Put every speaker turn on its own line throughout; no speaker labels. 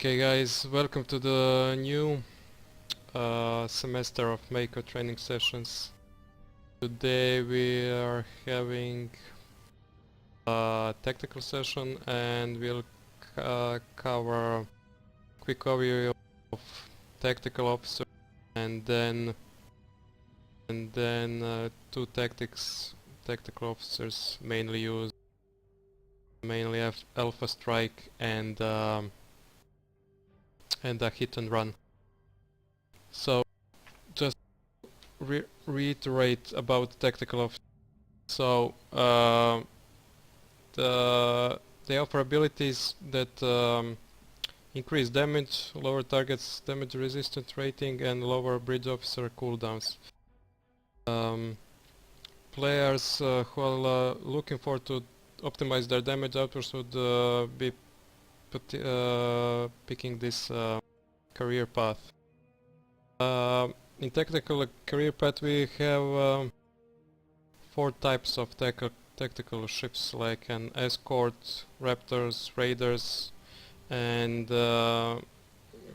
Okay guys, welcome to the new semester of MACO training sessions. Today we are having a tactical session and we'll cover a quick overview of tactical officer and then two tactical officers mainly use Alpha Strike and a hit and run. So just reiterate about tactical officer. So they offer abilities that increase damage, lower targets damage resistance rating, and lower bridge officer cooldowns. Players who are looking for to optimize their damage output should be picking this career path. In tactical career path we have 4 types of tactical ships, like an escort, raptors, raiders, and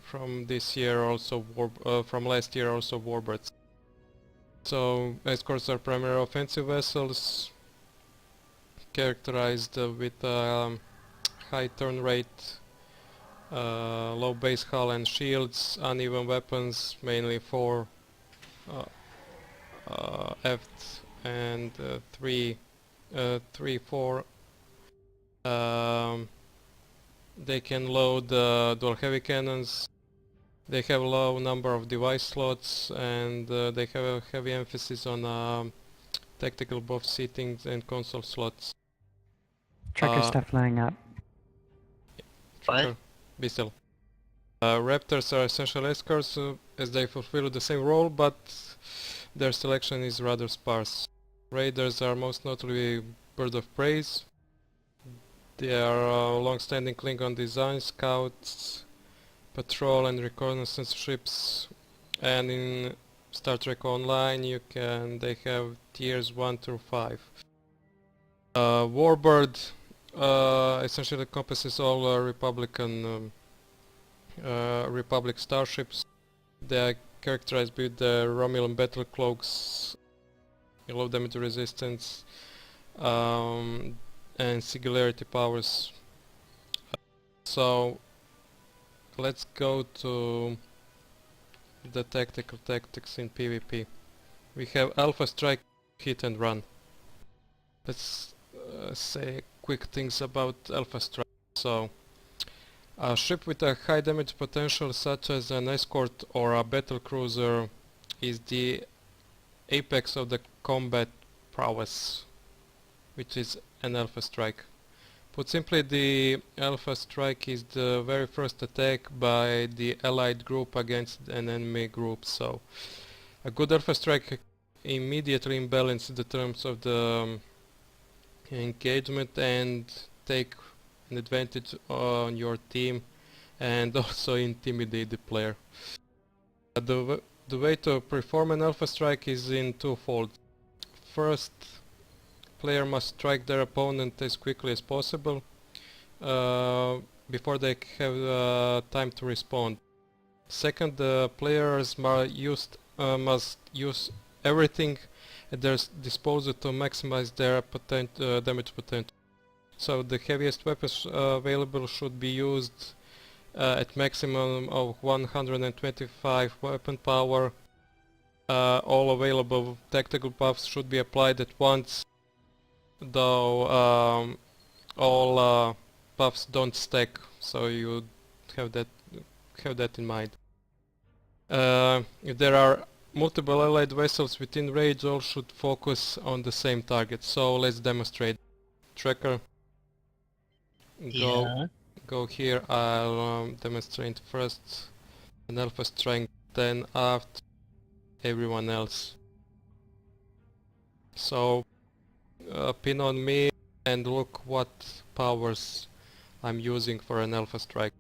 from this year also from last year also warbirds. So escorts are primary offensive vessels characterized with high turn rate, low base hull and shields, uneven weapons, mainly 4 aft and 3, 4. They can load dual heavy cannons. They have a low number of device slots, and they have a heavy emphasis on tactical buff seatings and console slots.
Tracker stuff flying up.
What? Be still. Raptors are essential escorts as they fulfill the same role, but their selection is rather sparse. Raiders are most notably bird of prey. They are long-standing Klingon design, scouts, patrol and reconnaissance ships, and in Star Trek Online they have tiers 1 through 5. Warbird essentially encompasses all Republic starships. They are characterized with the Romulan battle cloaks, low damage resistance, and singularity powers. So let's go to the tactical tactics in PvP. We have Alpha Strike, hit and run. Let's say quick things about Alpha Strike. So a ship with a high damage potential such as an escort or a battle cruiser is the apex of the combat prowess, which is an Alpha Strike. Put simply, the Alpha Strike is the very first attack by the allied group against an enemy group. So a good Alpha Strike immediately imbalances the terms of the engagement and take an advantage on your team and also intimidate the player. The way to perform an Alpha Strike is in twofold. First, player must strike their opponent as quickly as possible before they have time to respond. Second, the players must use everything at their disposal to maximize their damage potential. So the heaviest weapons available should be used at maximum of 125 weapon power. All available tactical buffs should be applied at once, though all buffs don't stack, so you have that in mind. If there are multiple allied vessels within range, all should focus on the same target. So let's demonstrate. Tracker, go here. I'll demonstrate first an Alpha Strike, then aft, everyone else. So pin on me and look what powers I'm using for an Alpha Strike.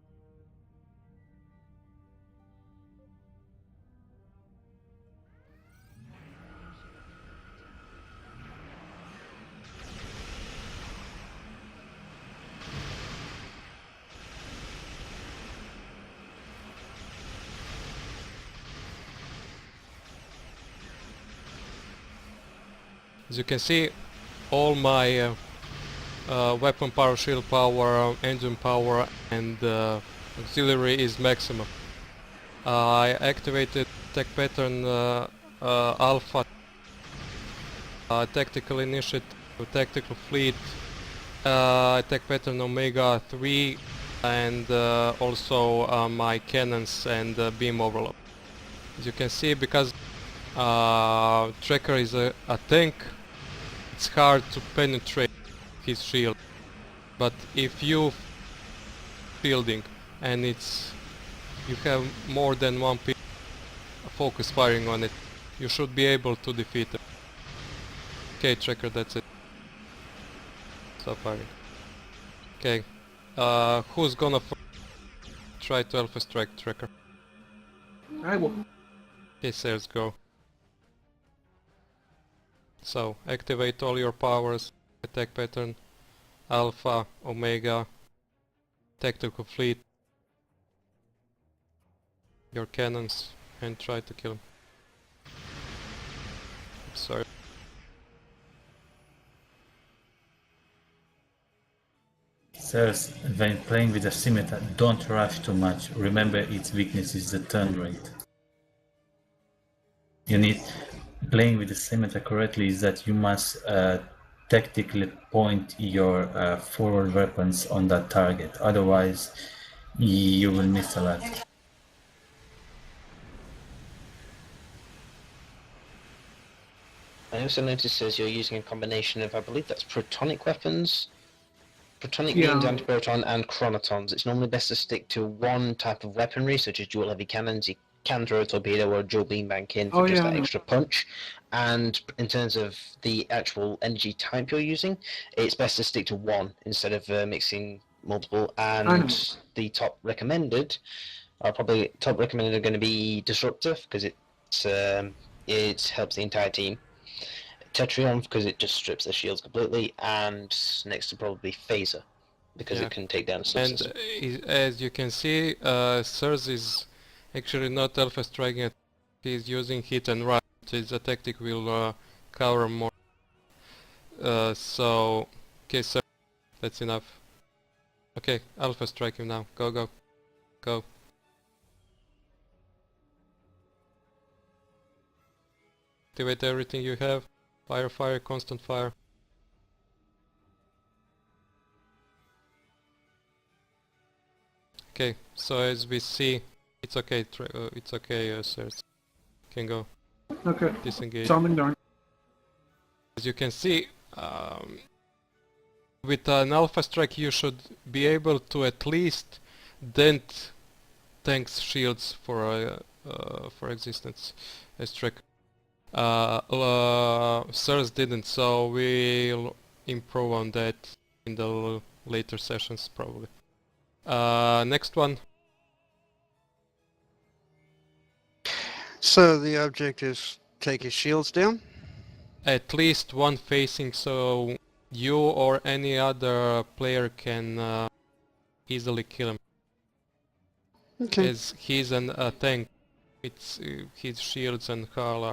As you can see, all my weapon power, shield power, engine power and auxiliary is maximum. I activated tech pattern Alpha, tactical initiative, tactical fleet, tech pattern Omega 3 and also my cannons and beam overload. As you can see, because Tracker is a tank, it's hard to penetrate his shield. But if you shielding and you have more than one focus firing on it, you should be able to defeat it. Okay, Tracker, that's it. Stop firing. Okay, who's gonna try to Alpha Strike Tracker?
I will.
Okay, Sales, go. So, activate all your powers, attack pattern, Alpha, Omega, tactical fleet, your cannons, and try to kill him. Sorry.
Sirs, when playing with a scimitar, don't rush too much. Remember, its weakness is the turn rate. Playing with the scimitar correctly is that you must tactically point your forward weapons on that target. Otherwise, you will miss a lot.
I also noticed as you're using a combination of, I believe that's protonic weapons, protonic
Yeah.
beams, antiproton, and chronotons. It's normally best to stick to one type of weaponry, such as dual heavy cannons. You can throw a torpedo or a dual beam bank in for just that extra punch. And in terms of the actual energy type you're using, it's best to stick to one instead of mixing multiple. And the top recommended are going to be disruptive because it helps the entire team. Tetrion because it just strips the shields completely, and next to probably Phaser because it can take down a subsystem.
And as you can see, Sirs is actually not Alpha striking it. He's using hit and run. His tactic will cover more. So, okay, Sir, that's enough. Okay, Alpha strike him now. Go, go, go. Activate everything you have. Fire, fire, constant fire. Okay, so as we see, it's okay, Sirs. Can go.
Okay.
Disengage.
Summon darn.
As you can see, with an Alpha strike you should be able to at least dent tanks' shields for existence as track. Sirs didn't, so we'll improve on that in the later sessions probably. Next one.
So the object is take his shields down?
At least one facing, so you or any other player can easily kill him.
Okay.
As he's a tank, his shields and hull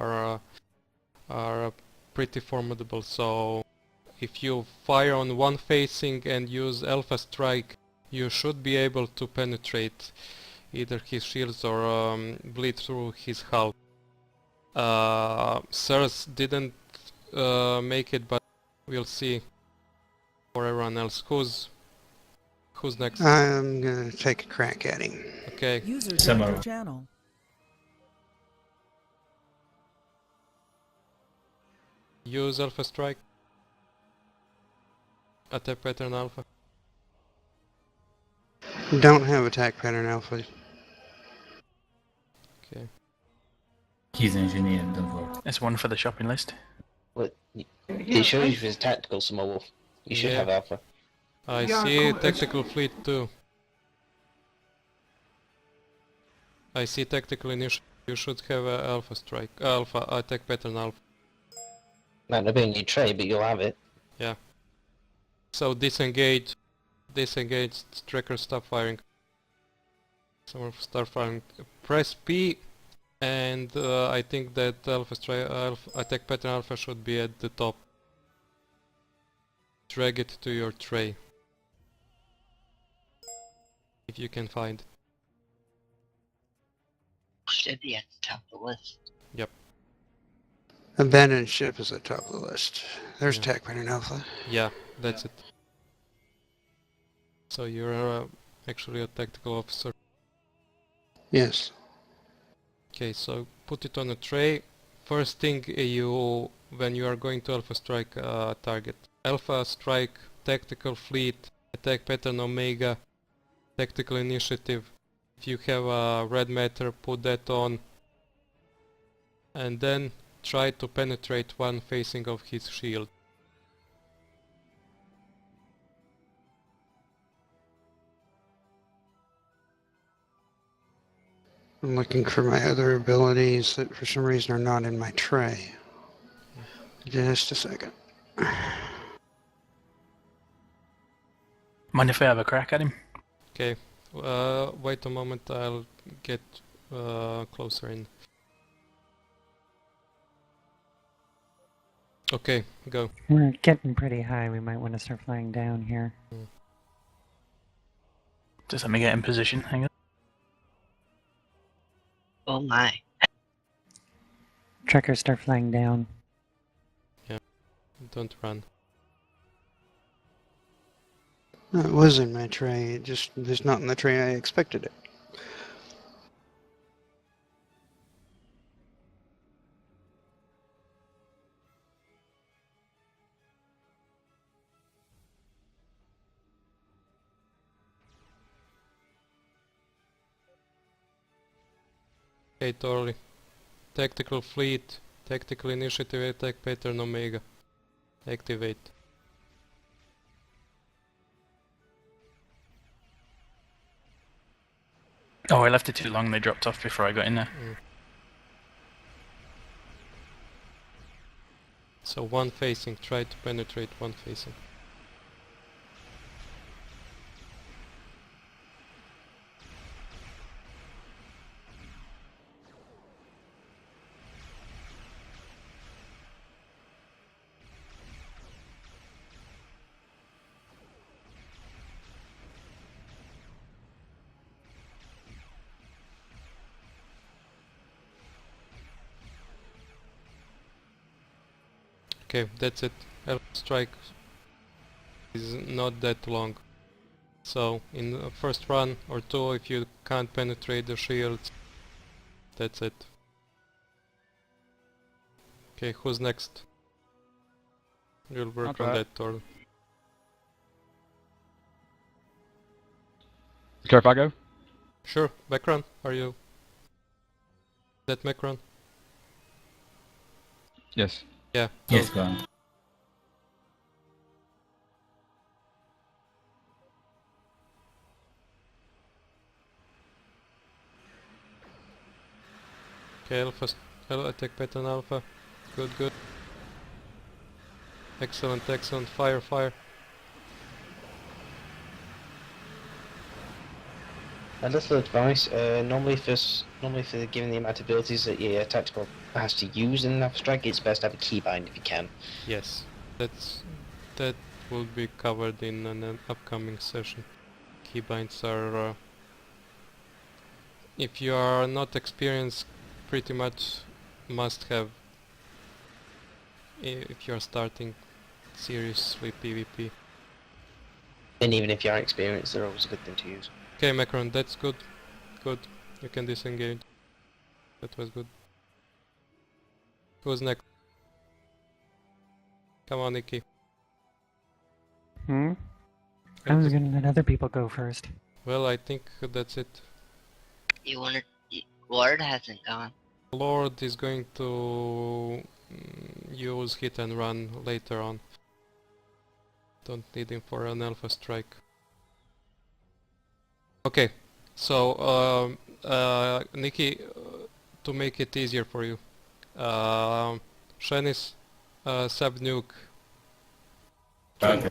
are pretty formidable. So if you fire on one facing and use Alpha Strike, you should be able to penetrate either his shields or bleed through his hull. Sirs didn't make it, but we'll see for everyone else. Who's next?
I'm gonna take a crack at him.
Okay.
User
Summer.
joined your channel.
Use Alpha Strike. Attack pattern Alpha.
Don't have attack pattern alpha.
Okay.
He's engineered, don't worry.
There's one for the shopping list.
Well, it shows you his tactical Summer Wolf. You should
Yeah.
have Alpha.
I
Yeah,
see
cool.
tactical fleet too. I see tactical initiative. You should have Alpha Strike. Alpha attack pattern Alpha.
Might not be in your tray, but you'll have it.
So disengage. Disengage. Tracker, stop firing. Someone start firing. Press P, and I think that Alpha attack pattern Alpha should be at the top. drag it to your tray. If you can find it.
Should be at the top of the list.
Yep.
Abandoned ship is at the top of the list. There's
Yeah.
TAC pattern alpha.
Yeah, that's it. So you're actually a tactical officer.
Yes.
Okay, so put it on a tray. First thing when you are going to Alpha Strike target. Alpha Strike, Tactical Fleet, Attack Pattern Omega, Tactical Initiative. If you have a red matter, put that on. And then try to penetrate one facing of his shield.
I'm looking for my other abilities that for some reason are not in my tray. Just a second.
Mind if I have a crack at him?
Okay, wait a moment, I'll get closer in. Okay, go.
We're getting pretty high. We might want to start flying down here.
Just let me get in position. Hang on.
Oh my.
Trekkers start flying down.
Don't run.
No, it was in my tray. It just is not in the tray I expected it.
Okay, totally. Tactical Fleet, Tactical Initiative, Attack Pattern Omega. Activate.
Oh, I left it too long. They dropped off before I got in there.
So one facing, try to penetrate one facing. Okay, that's it. Alpha Strike is not that long. So in the first run or two, if you can't penetrate the shields, that's it. Okay, who's next? We'll work on that turn.
Care if I go?
Sure, Macron, are you? That Macron?
Yes.
Yeah.
Yes,
go.
go on.
Okay, attack pattern Alpha. Good, good. Excellent, excellent. Fire, fire.
A little advice, normally for given the amount of abilities that your tactical has to use in an Alpha Strike, it's best to have a keybind if you can.
Yes, that will be covered in an upcoming session. Keybinds are, if you are not experienced, pretty much must have if you are starting seriously PvP.
And even if you are experienced, they're always a good thing to use.
Okay, Macron, that's good. Good. You can disengage. That was good. Who's next? Come on, Nikki.
I was gonna let other people go first.
Well, I think that's it.
You wanna... Lord hasn't gone.
Lord is going to use hit and run later on. Don't need him for an Alpha Strike. Okay, so Nikki, to make it easier for you, Shanice, sub-nuke.
Okay.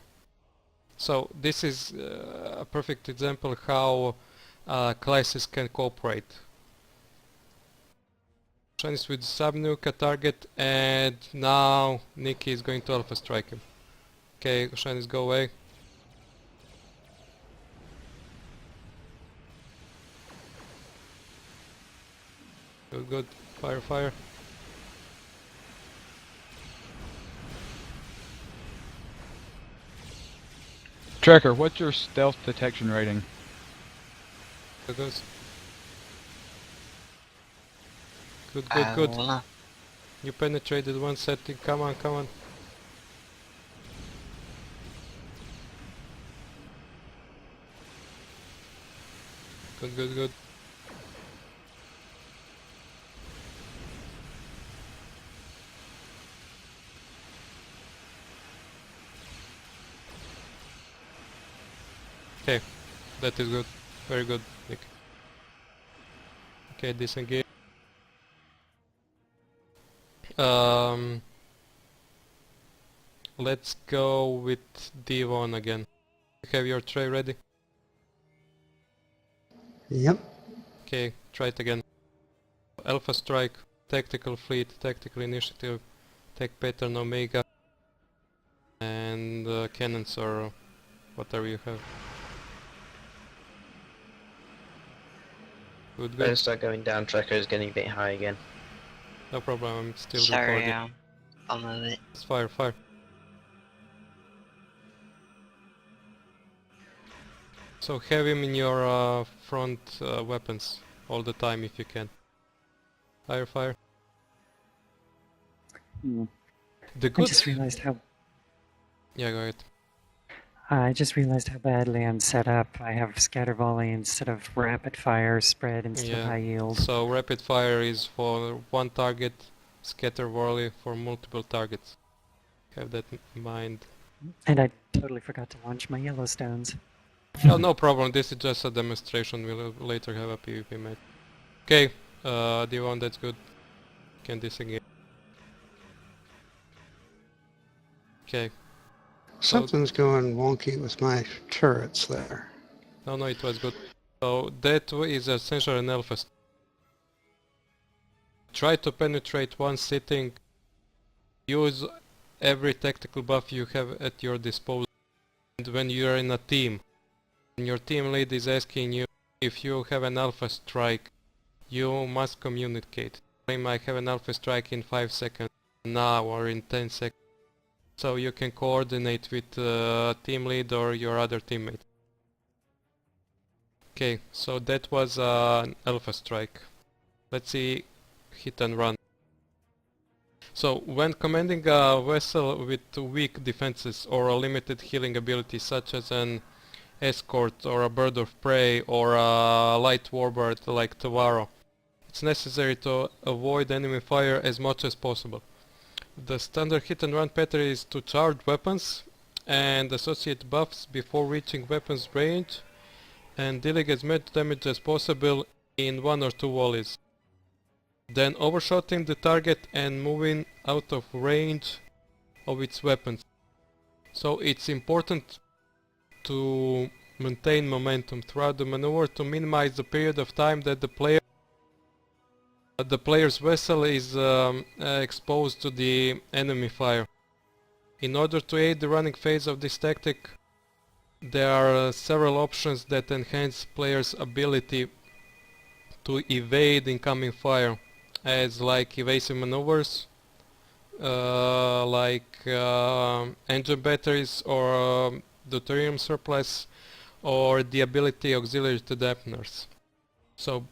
So this is a perfect example how classes can cooperate. Shanice with sub-nuke a target, and now Nikki is going to Alpha Strike him. Okay, shinies go away. Good, good. Fire, fire.
Tracker, what's your stealth detection rating?
Good, good. Good, good, good.
Well,
You penetrated one setting. Come on, come on. Good, good, good. Okay, that is good. Very good, Nick. Okay, disengage. Let's go with D1 again. Have your tray ready?
Yep.
Okay, try it again. Alpha Strike, Tactical Fleet, Tactical Initiative, Tech Pattern Omega, and Cannons or whatever you have. Good,
When I
good.
start going down, tracker is getting a bit high again.
No problem, I'm still
sorry,
recording.
I'll move it.
It's fire, fire. So have him in your front weapons all the time if you can. Fire, fire.
Hmm.
The
I
good...
just realized how
Yeah, go ahead.
I just realized how badly I'm set up. I have scatter volley instead of rapid fire, spread instead of high yield.
So rapid fire is for one target, scatter volley for multiple targets. Have that in mind.
And I totally forgot to launch my Yellowstones.
Oh, no problem, this is just a demonstration, we'll later have a PvP match. Okay, D1, that's good. Can disengage. Okay.
Something's going wonky with my turrets there.
No, no, it was good. So that is essentially an alpha. Try to penetrate one sitting. Use every tactical buff you have at your disposal. And when you're in a team, and your team lead is asking you if you have an alpha strike, you must communicate. I might have an alpha strike in 5 seconds, now or in 10 seconds. So you can coordinate with team lead or your other teammate. Okay, so that was an alpha strike. Let's see hit and run. So when commanding a vessel with weak defenses or a limited healing ability such as an escort or a bird of prey or a light warbird like Tavaro, it's necessary to avoid enemy fire as much as possible. The standard hit and run pattern is to charge weapons and associate buffs before reaching weapons range and dealing as much damage as possible in 1 or 2 volleys. Then overshooting the target and moving out of range of its weapons. So it's important to maintain momentum throughout the maneuver to minimize the period of time that the player's vessel is exposed to the enemy fire. In order to aid the running phase of this tactic, there are several options that enhance players' ability to evade incoming fire, as like evasive maneuvers, engine batteries or deuterium surplus, or the ability auxiliary to dampeners. So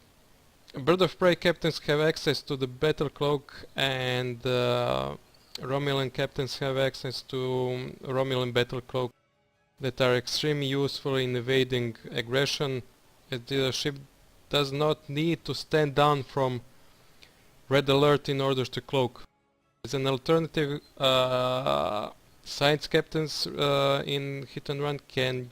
Bird of Prey captains have access to the Battle Cloak and Romulan captains have access to Romulan Battle Cloak that are extremely useful in evading aggression, as the ship does not need to stand down from red alert in order to cloak. As an alternative, science captains in hit and run can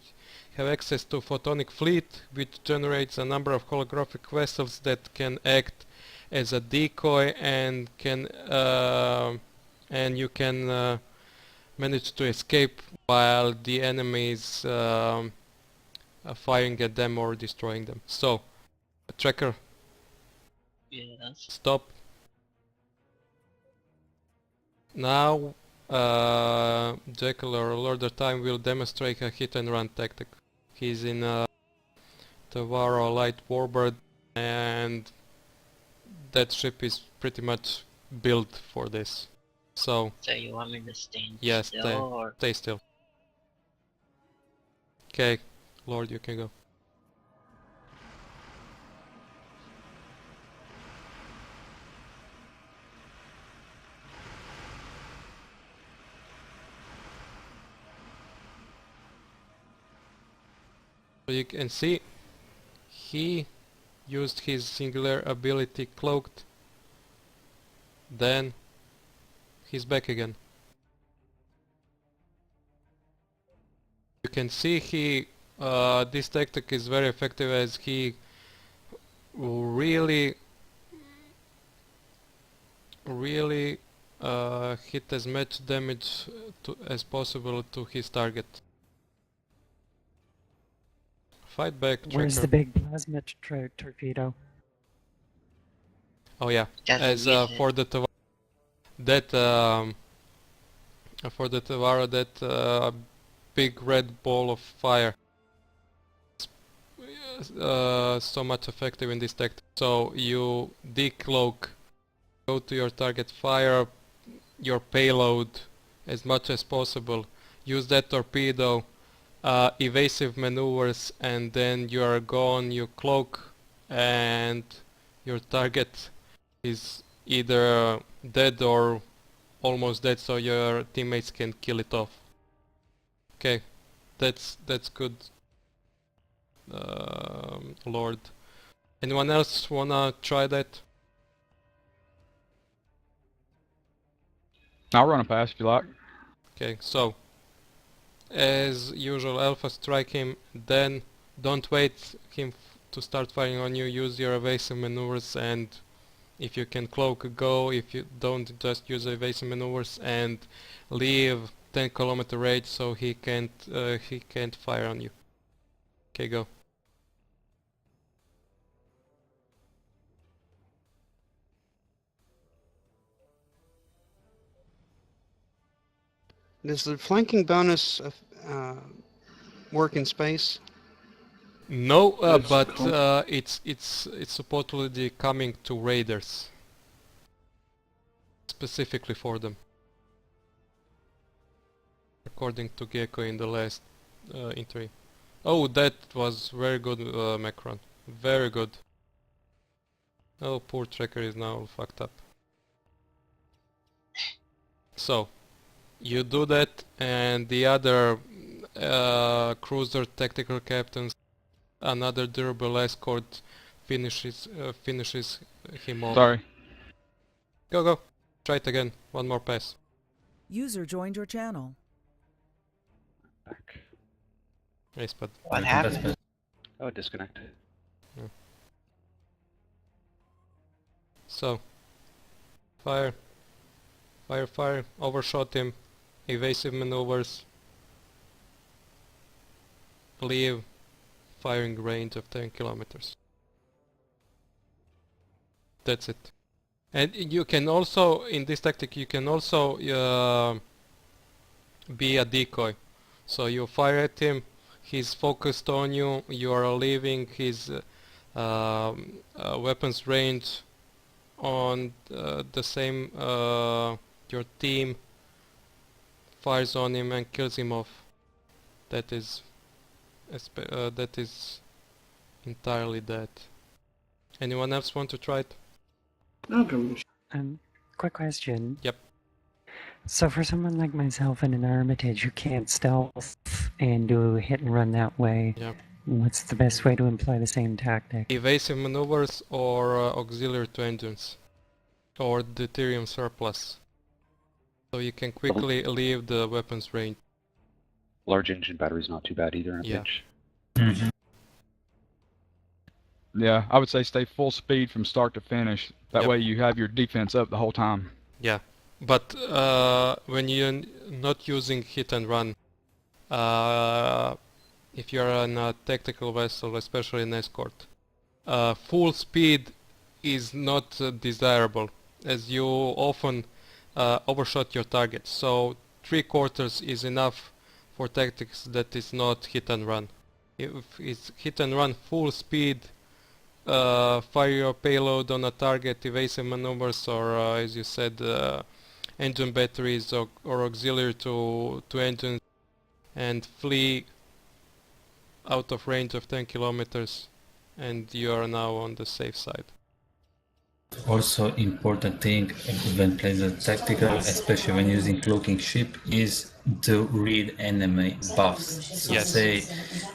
have access to Photonic Fleet, which generates a number of holographic vessels that can act as a decoy and you can manage to escape while the enemy is firing at them or destroying them. So, tracker,
Yes.
stop. Now Jekyll or Lord of Time will demonstrate a hit and run tactic. He's in Tavaro Light Warbird, and that ship is pretty much built for this. So
you want me to stand
yes,
still, or?
stay still. Okay, Lord, you can go. So you can see he used his singular ability cloaked, then he's back again. You can see this tactic is very effective as he really hit as much damage as possible to his target. Fight back,
Where's
Tracker.
the big plasma torpedo?
Oh yeah, as for the Tavaro, that big red ball of fire, so much effective in this tactic. So you decloak, go to your target, fire your payload as much as possible, use that torpedo, evasive maneuvers, and then you are gone. You cloak and your target is either dead or almost dead, so your teammates can kill it off. Okay, that's good, Lord. Anyone else wanna try that?
I'll run a pass if you like.
Okay, so as usual, Alpha strike him, then don't wait him to start firing on you, use your evasive maneuvers, and if you can cloak, go. If you don't, just use evasive maneuvers and leave 10-kilometer range so he can't fire on you. Okay, go.
Does the flanking bonus work in space?
No,
That's
but
cool.
it's supposedly coming to raiders, specifically for them, according to Gecko in the last interview. Oh, that was very good, Macron. Very good. Oh, poor Tracker is now fucked up. So, you do that, and the other cruiser tactical captains, another durable escort, finishes him off.
Sorry.
Go. Try it again. One more pass.
User joined your channel.
Back.
Nice, but
What happened?
Oh, disconnect.
so fire, overshot him, evasive maneuvers, leave firing range of 10 kilometers. That's it. And you can also, in this tactic, you can also be a decoy. So you fire at him, he's focused on you, you are leaving his weapons range on the same, your team fires on him and kills him off. That is entirely that. Anyone else want to try it?
Okay.
Quick question.
Yep.
So for someone like myself in an Armitage who can't stealth and do hit and run that way,
Yep.
what's the best way to employ the same tactic?
Evasive maneuvers or auxiliary to engines, or deuterium surplus. So you can quickly leave the weapons range.
Large engine battery's not too bad either in a
Yeah.
pinch.
Mhm.
Yeah, I would say stay full speed from start to finish. That
Yep.
way you have your defense up the whole time.
Yeah, but when you're not using hit and run, if you're on a tactical vessel, especially an escort, full speed is not desirable, as you often overshot your target. So 3/4 is enough for tactics that is not hit and run. If it's hit and run full speed, fire your payload on a target, evasive maneuvers, or as you said, engine batteries or auxiliary to engines, and flee out of range of 10 kilometers, and you are now on the safe side.
Also important thing when playing the tactical, especially when using cloaking ship, is to read enemy buffs. So
Yes.
say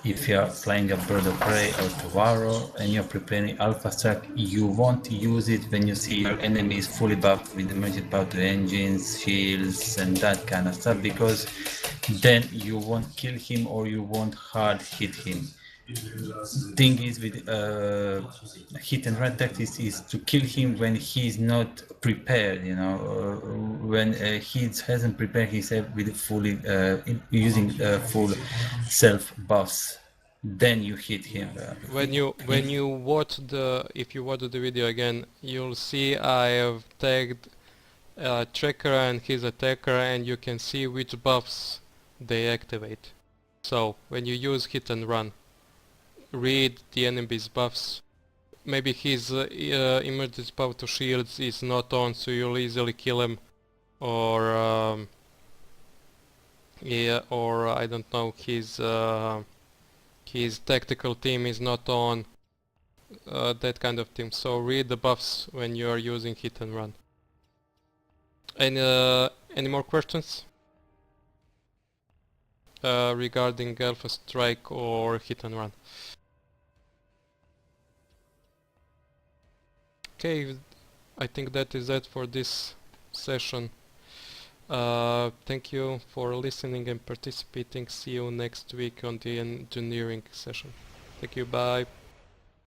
if you are flying a bird of prey or Tawaro and you're preparing alpha strike, you won't use it when you see your enemy is fully buffed with emergency power to engines, shields and that kind of stuff, because then you won't kill him or you won't hard hit him. Thing is with hit and run tactics is to kill him when he's not prepared, you know, when he hasn't prepared himself with fully using full self buffs, then you hit him.
When you watch if you watch the video again, you'll see I have tagged Tracker and his attacker, and you can see which buffs they activate. So when you use hit and run, read the enemy's buffs. Maybe his emergency power to shields is not on, so you'll easily kill him, or yeah, or I don't know, his tactical team is not on, that kind of thing. So read the buffs when you are using hit and run. Any more questions regarding Alpha Strike or hit and run? Okay, I think that is it for this session. Thank you for listening and participating. See you next week on the engineering session. Thank you, bye.